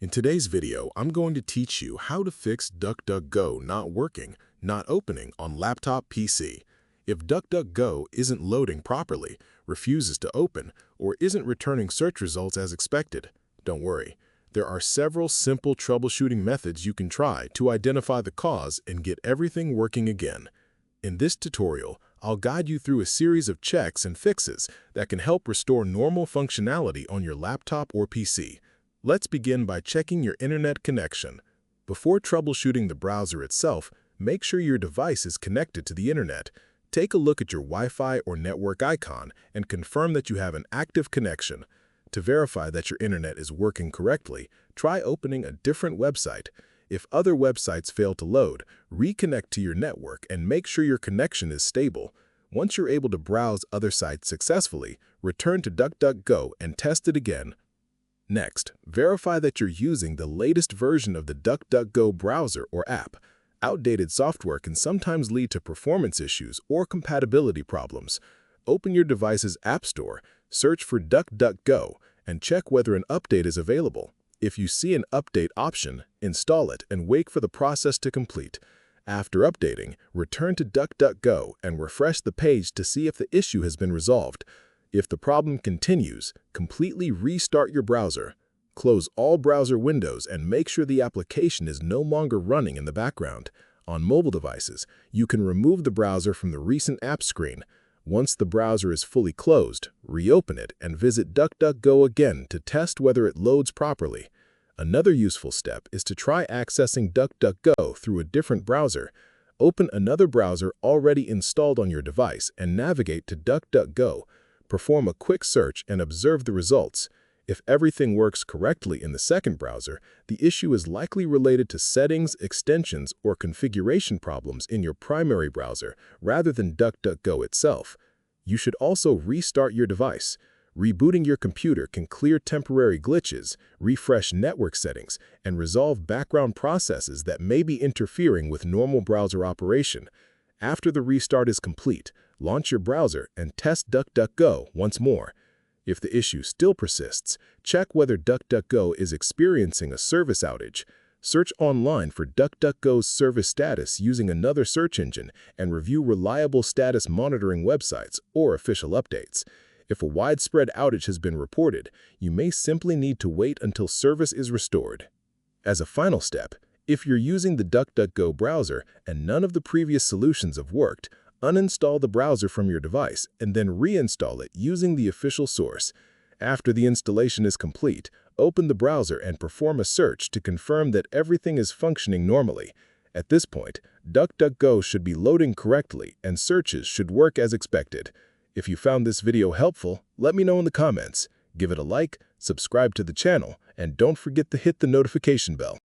In today's video, I'm going to teach you how to fix DuckDuckGo not working, not opening on laptop PC. If DuckDuckGo isn't loading properly, refuses to open, or isn't returning search results as expected, don't worry. There are several simple troubleshooting methods you can try to identify the cause and get everything working again. In this tutorial, I'll guide you through a series of checks and fixes that can help restore normal functionality on your laptop or PC. Let's begin by checking your internet connection. Before troubleshooting the browser itself, make sure your device is connected to the internet. Take a look at your Wi-Fi or network icon and confirm that you have an active connection. To verify that your internet is working correctly, try opening a different website. If other websites fail to load, reconnect to your network and make sure your connection is stable. Once you're able to browse other sites successfully, return to DuckDuckGo and test it again. Next, verify that you're using the latest version of the DuckDuckGo browser or app. Outdated software can sometimes lead to performance issues or compatibility problems. Open your device's App Store, search for DuckDuckGo, and check whether an update is available. If you see an update option, install it and wait for the process to complete. After updating, return to DuckDuckGo and refresh the page to see if the issue has been resolved. If the problem continues, completely restart your browser. Close all browser windows and make sure the application is no longer running in the background. On mobile devices, you can remove the browser from the recent app screen. Once the browser is fully closed, reopen it and visit DuckDuckGo again to test whether it loads properly. Another useful step is to try accessing DuckDuckGo through a different browser. Open another browser already installed on your device and navigate to DuckDuckGo. Perform a quick search and observe the results. If everything works correctly in the second browser, the issue is likely related to settings, extensions, or configuration problems in your primary browser rather than DuckDuckGo itself. You should also restart your device. Rebooting your computer can clear temporary glitches, refresh network settings, and resolve background processes that may be interfering with normal browser operation. After the restart is complete, launch your browser and test DuckDuckGo once more. If the issue still persists, check whether DuckDuckGo is experiencing a service outage. Search online for DuckDuckGo's service status using another search engine and review reliable status monitoring websites or official updates. If a widespread outage has been reported, you may simply need to wait until service is restored. As a final step, if you're using the DuckDuckGo browser and none of the previous solutions have worked, uninstall the browser from your device and then reinstall it using the official source. After the installation is complete, open the browser and perform a search to confirm that everything is functioning normally. At this point, DuckDuckGo should be loading correctly and searches should work as expected. If you found this video helpful, let me know in the comments. Give it a like, subscribe to the channel, and don't forget to hit the notification bell.